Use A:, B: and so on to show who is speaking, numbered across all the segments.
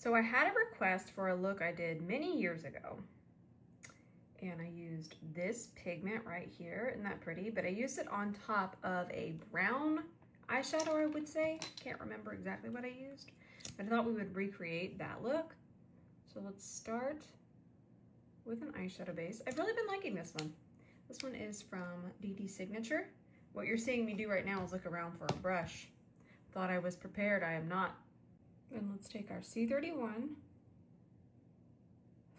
A: So I had a request for a look I did many years ago. And I used this pigment right here. Isn't that pretty? But I used it on top of a brown eyeshadow, I would say. Can't remember exactly what I used. But I thought we would recreate that look. So let's start with an eyeshadow base. I've really been liking this one. This one is from DEDESIGNATURE. What you're seeing me do right now is look around for a brush. Thought I was prepared, I am not. And let's take our C31.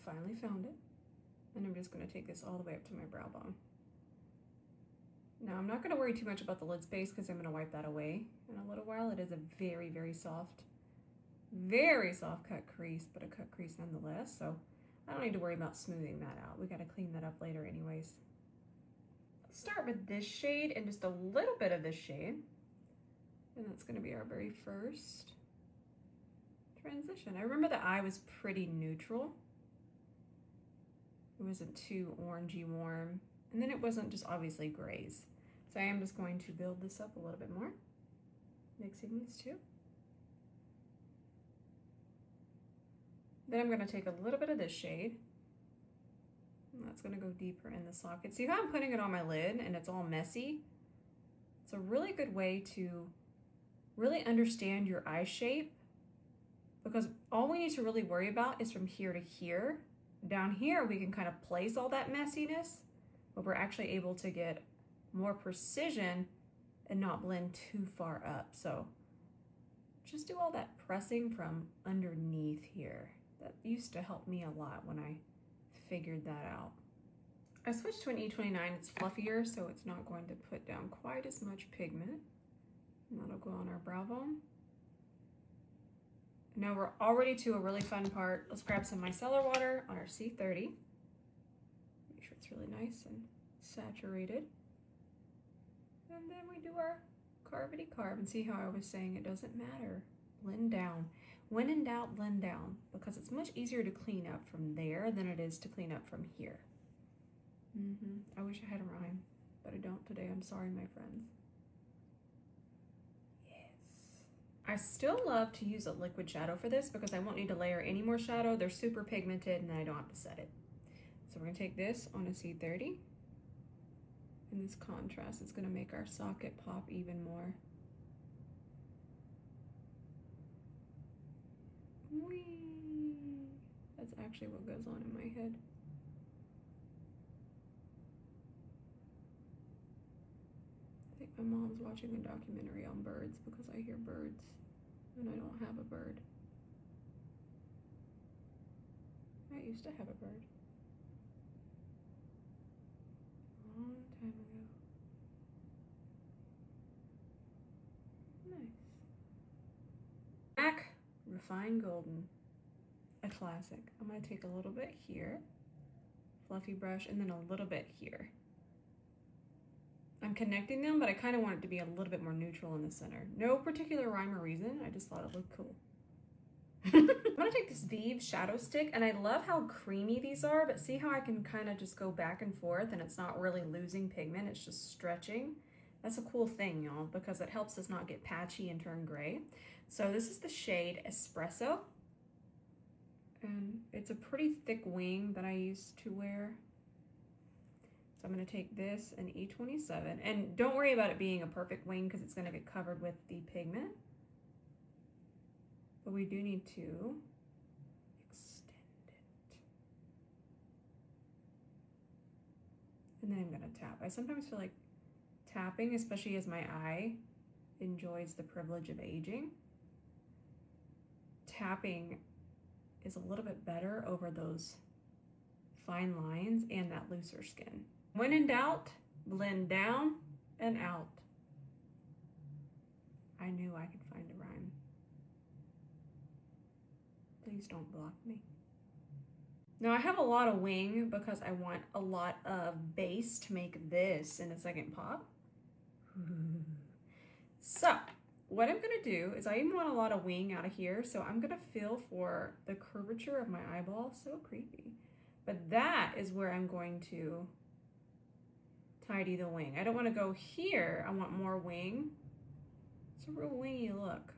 A: Finally found it. And I'm just gonna take this all the way up to my brow bone. Now I'm not gonna worry too much about the lid space because I'm gonna wipe that away in a little while. It is a very, very soft cut crease, but a cut crease nonetheless. So I don't need to worry about smoothing that out. We gotta clean that up later anyways. Let's start with this shade and just a little bit of this shade. And that's gonna be our very first transition. I remember the eye was pretty neutral. It wasn't too orangey warm. And then it wasn't just obviously grays. So I am just going to build this up a little bit more, mixing these two. Then I'm gonna take a little bit of this shade. And that's gonna go deeper in the socket. See how I'm putting it on my lid and it's all messy? It's a really good way to really understand your eye shape, because all we need to really worry about is from here to here. Down here, we can kind of place all that messiness, but we're actually able to get more precision and not blend too far up. So just do all that pressing from underneath here. That used to help me a lot when I figured that out. I switched to an E29, it's fluffier, so it's not going to put down quite as much pigment. And that'll go on our brow bone. Now we're already to a really fun part. Let's grab some micellar water on our C30. Make sure it's really nice and saturated. And then we do our carvity carve, and see how I was saying it doesn't matter. Blend down. When in doubt, blend down, because it's much easier to clean up from there than it is to clean up from here. I wish I had a rhyme, but I don't today. I'm sorry, my friends. I still love to use a liquid shadow for this because I won't need to layer any more shadow. They're super pigmented and then I don't have to set it. So we're gonna take this on a C30, and this contrast is gonna make our socket pop even more. Whee! That's actually what goes on in my head. I think my mom's watching a documentary on birds because I hear birds and I don't have a bird. I used to have a bird. A long time ago. Nice. MAC Refined Golden, a classic. I'm gonna take a little bit here, fluffy brush, and then a little bit here. I'm connecting them, but I kind of want it to be a little bit more neutral in the center. No particular rhyme or reason, I just thought it looked cool. I'm gonna take this Vive shadow stick, and I love how creamy these are, but see how I can kind of just go back and forth and it's not really losing pigment, it's just stretching. That's a cool thing, y'all, because it helps us not get patchy and turn gray. So this is the shade Espresso, and it's a pretty thick wing that I used to wear. So I'm gonna take this and E27, and don't worry about it being a perfect wing because it's gonna get covered with the pigment. But we do need to extend it. And then I'm gonna tap. I sometimes feel like tapping, especially as my eye enjoys the privilege of aging, tapping is a little bit better over those fine lines and that looser skin. When in doubt, blend down and out. I knew I could find a rhyme. Please don't block me. Now I have a lot of wing because I want a lot of base to make this in a second pop. So what I'm gonna do is I even want a lot of wing out of here, so I'm gonna feel for the curvature of my eyeball. So creepy. But that is where I'm going to tidy the wing. I don't want to go here. I want more wing. It's a real wingy look.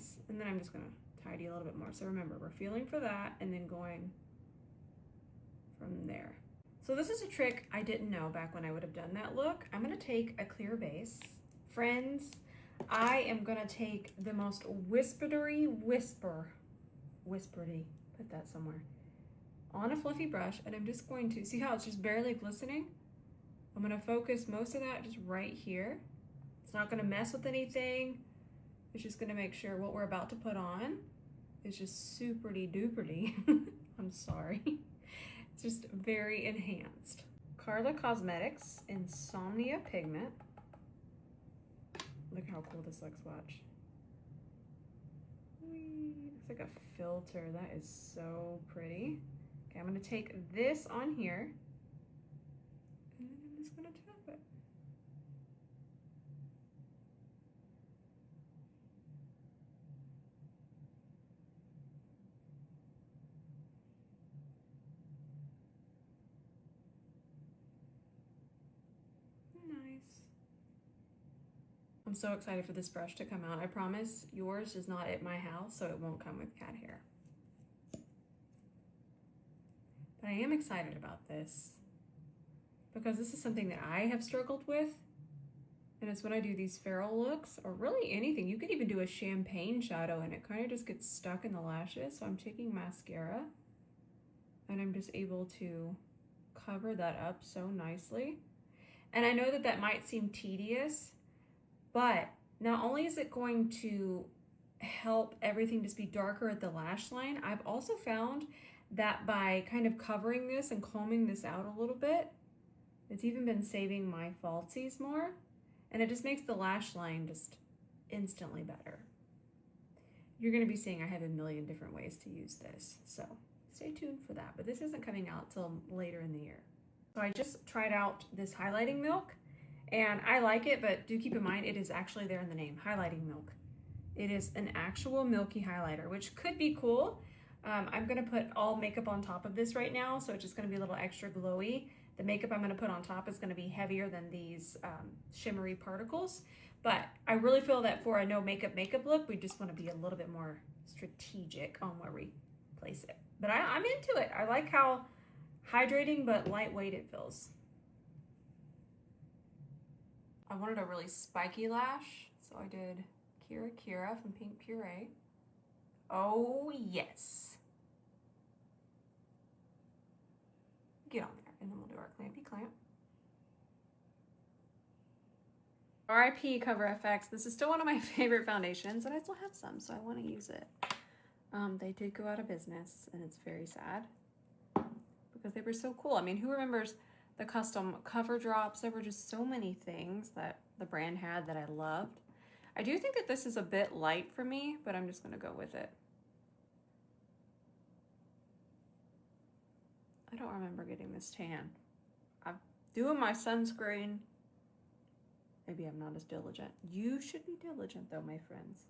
A: nice. And then I'm just gonna tidy a little bit more. So remember, we're feeling for that and then going from there. So this is a trick I didn't know back when I would have done that look. I'm gonna take a clear base. Friends, I am gonna take the most whispery, put that somewhere, on a fluffy brush, and I'm just going to, see how it's just barely glistening? I'm gonna focus most of that just right here. It's not gonna mess with anything. It's just gonna make sure what we're about to put on is just superty duperty. I'm sorry. It's just very enhanced. Carla Cosmetics Insomnia Pigment. Look how cool this looks, watch. Looks like a filter, that is so pretty. Okay, I'm gonna take this on here, and then I'm just gonna tap it. Nice. I'm so excited for this brush to come out. I promise yours is not at my house, so it won't come with cat hair. But I am excited about this because this is something that I have struggled with. And it's when I do these feral looks, or really anything. You could even do a champagne shadow and it kind of just gets stuck in the lashes. So I'm taking mascara and I'm just able to cover that up so nicely. And I know that that might seem tedious, but not only is it going to help everything just be darker at the lash line, I've also found that by kind of covering this and combing this out a little bit, it's even been saving my falsies more, and it just makes the lash line just instantly better. You're gonna be seeing I have a million different ways to use this, so stay tuned for that, but this isn't coming out till later in the year. So I just tried out this highlighting milk, and I like it, but do keep in mind it is actually there in the name, highlighting milk. It is an actual milky highlighter, which could be cool. I'm gonna put all makeup on top of this right now, so it's just gonna be a little extra glowy. The makeup I'm gonna put on top is gonna be heavier than these shimmery particles, but I really feel that for a no makeup look, we just wanna be a little bit more strategic on where we place it. But I'm into it. I like how hydrating but lightweight it feels. I wanted a really spiky lash, so I did Kira from Pink Puree. Oh yes. Get on there, and then we'll do our clampy clamp. RIP Cover FX. This is still one of my favorite foundations, and I still have some, so I want to use it. They did go out of business, and it's very sad because they were so cool. I mean, who remembers the custom cover drops? There were just so many things that the brand had that I loved. I do think that this is a bit light for me, but I'm just going to go with it. I don't remember getting this tan. I'm doing my sunscreen. Maybe I'm not as diligent. You should be diligent though, my friends.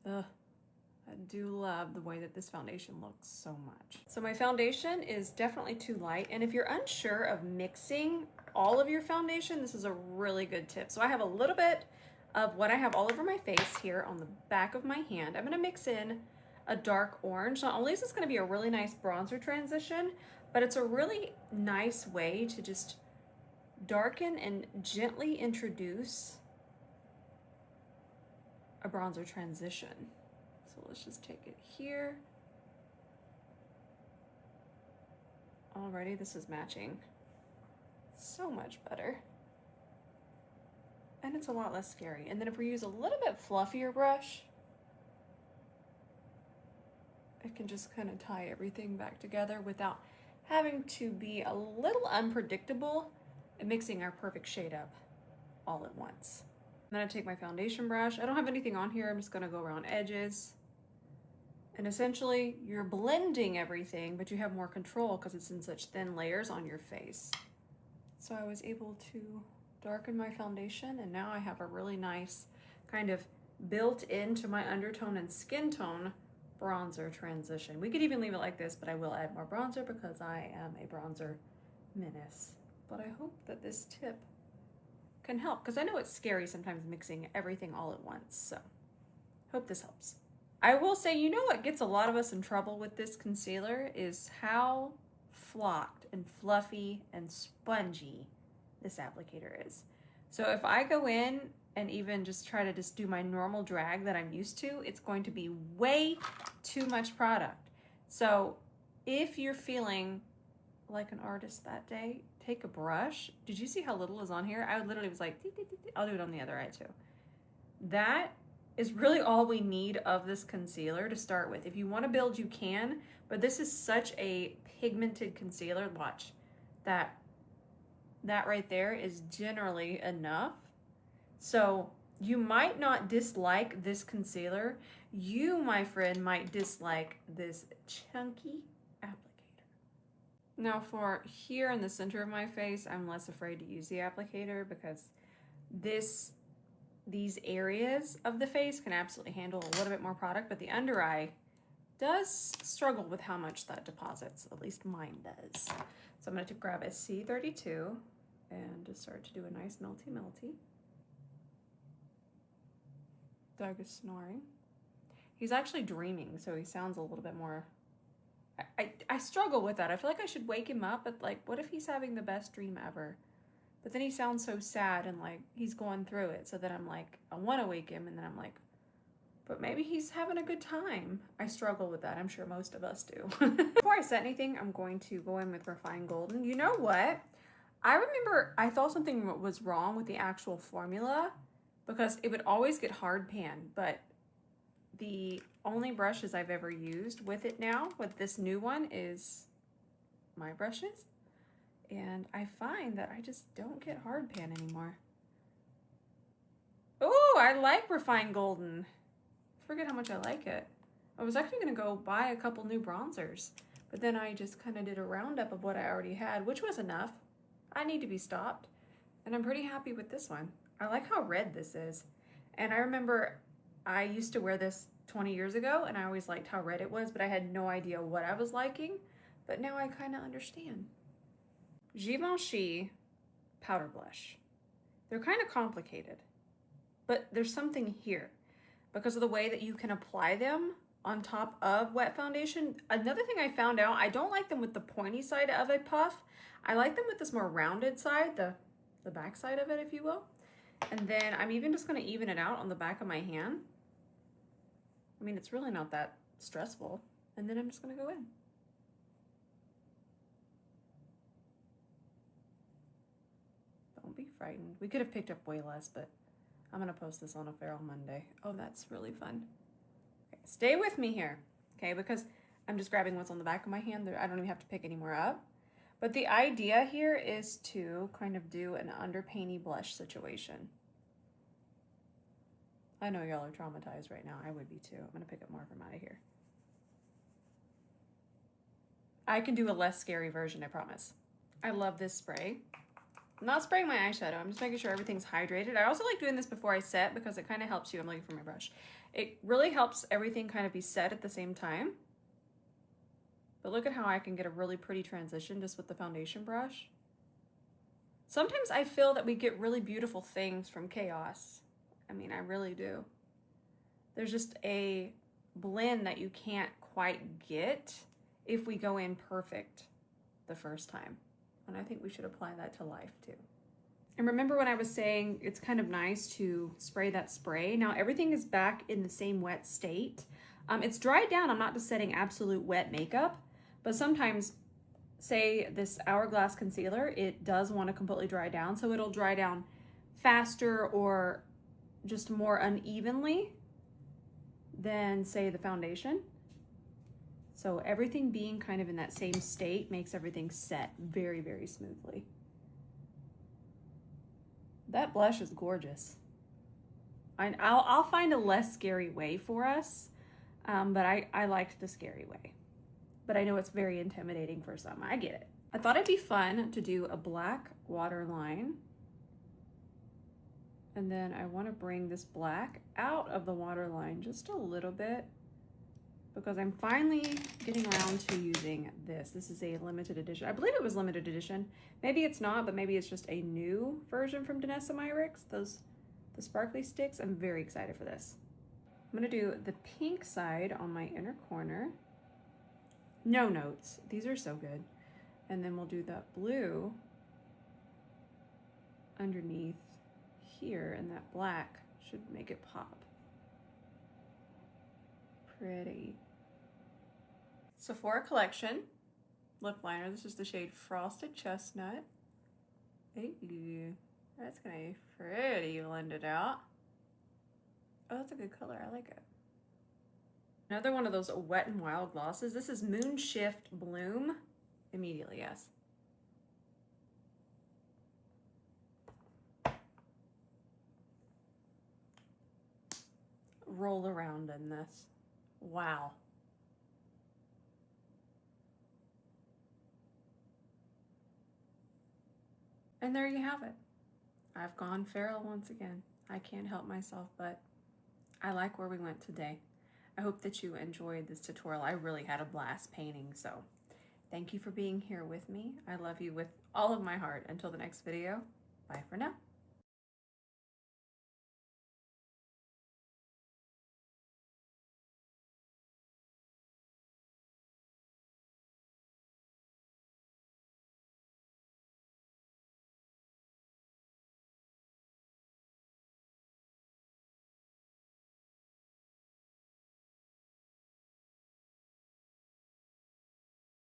A: Ugh, I do love the way that this foundation looks so much. So my foundation is definitely too light, and if you're unsure of mixing all of your foundation, this is a really good tip. So I have a little bit of what I have all over my face here on the back of my hand. I'm gonna mix in a dark orange. Not only is this gonna be a really nice bronzer transition, but it's a really nice way to just darken and gently introduce a bronzer transition. So let's just take it here. Already this is matching so much better. And it's a lot less scary. And then if we use a little bit fluffier brush, it can just kind of tie everything back together without having to be a little unpredictable and mixing our perfect shade up all at once. I'm gonna take my foundation brush. I don't have anything on here. I'm just gonna go around edges. And essentially you're blending everything, but you have more control because it's in such thin layers on your face. So I was able to darken my foundation, and now I have a really nice kind of built into my undertone and skin tone bronzer transition. We could even leave it like this, but I will add more bronzer because I am a bronzer menace. But I hope that this tip can help, because I know it's scary sometimes mixing everything all at once. So hope this helps. I will say, you know what gets a lot of us in trouble with this concealer is how flocked and fluffy and spongy this applicator is. So if I go in and even just try to just do my normal drag that I'm used to, it's going to be way too much product. So if you're feeling like an artist that day, take a brush. Did you see how little is on here? I literally was like, I'll do it on the other eye too. That is really all we need of this concealer to start with. If you want to build, you can, but this is such a pigmented concealer. Watch that. That right there is generally enough. So you might not dislike this concealer. You, my friend, might dislike this chunky applicator. Now for here in the center of my face, I'm less afraid to use the applicator because these areas of the face can absolutely handle a little bit more product, but the under eye does struggle with how much that deposits. At least mine does. So I'm going to grab a C32 and just start to do a nice melty. Doug is snoring. He's actually dreaming, so he sounds a little bit more... I struggle with that. I feel like I should wake him up, but like, what if he's having the best dream ever? But then he sounds so sad and like he's going through it, so that I'm like, I want to wake him, and then I'm like, but maybe he's having a good time. I struggle with that. I'm sure most of us do. Before I set anything, I'm going to go in with Refined Golden. You know what? I remember I thought something was wrong with the actual formula because it would always get hard pan, but the only brushes I've ever used with it now, with this new one, is my brushes. And I find that I just don't get hard pan anymore. Oh, I like Refined Golden. I forget how much I like it. I was actually going to go buy a couple new bronzers, but then I just kind of did a roundup of what I already had, which was enough. I need to be stopped. And I'm pretty happy with this one. I like how red this is. And I remember I used to wear this 20 years ago, and I always liked how red it was, but I had no idea what I was liking. But now I kind of understand. Givenchy Powder Blush. They're kind of complicated, but there's something here because of the way that you can apply them on top of wet foundation. Another thing I found out, I don't like them with the pointy side of a puff. I like them with this more rounded side, the back side of it, if you will. And then I'm even just going to even it out on the back of my hand. I mean, it's really not that stressful. And then I'm just going to go in. Don't be frightened. We could have picked up way less, but I'm going to post this on a Feral Monday. Oh, that's really fun. Okay, stay with me here, okay, because I'm just grabbing what's on the back of my hand. I don't even have to pick any more up. But the idea here is to kind of do an underpainty blush situation. I know y'all are traumatized right now. I would be too. I'm going to pick up more from out of here. I can do a less scary version, I promise. I love this spray. I'm not spraying my eyeshadow. I'm just making sure everything's hydrated. I also like doing this before I set because it kind of helps you. I'm looking for my brush. It really helps everything kind of be set at the same time. But look at how I can get a really pretty transition just with the foundation brush. Sometimes I feel that we get really beautiful things from chaos. I mean, I really do. There's just a blend that you can't quite get if we go in perfect the first time. And I think we should apply that to life too. And remember when I was saying it's kind of nice to spray that spray? Now everything is back in the same wet state. It's dried down. I'm not just setting absolute wet makeup, but sometimes, say this Hourglass concealer, it does want to completely dry down. So it'll dry down faster or just more unevenly than, say, the foundation. So everything being kind of in that same state makes everything set very, very smoothly. That blush is gorgeous. I'll find a less scary way for us, but I liked the scary way. But I know it's very intimidating for some. I get it. I thought it'd be fun to do a black waterline. And then I want to bring this black out of the waterline just a little bit because I'm finally getting around to using this. This is a limited edition. I believe it was limited edition. Maybe it's not, but maybe it's just a new version from DEDESIGNATURE. The sparkly sticks. I'm very excited for this. I'm gonna do the pink side on my inner corner. No notes. These are so good. And then we'll do that blue underneath here, and that black should make it pop. Pretty. Sephora Collection lip liner. This is the shade Frosted Chestnut. Ooh, that's gonna be pretty blended out. Oh, that's a good color. I like it. Another one of those Wet n Wild glosses. This is Moon Shift Bloom. Immediately, yes. Roll around in this. Wow. And there you have it. I've gone feral once again. I can't help myself, but I like where we went today. I hope that you enjoyed this tutorial. I really had a blast painting, so thank you for being here with me. I love you with all of my heart. Until the next video, bye for now.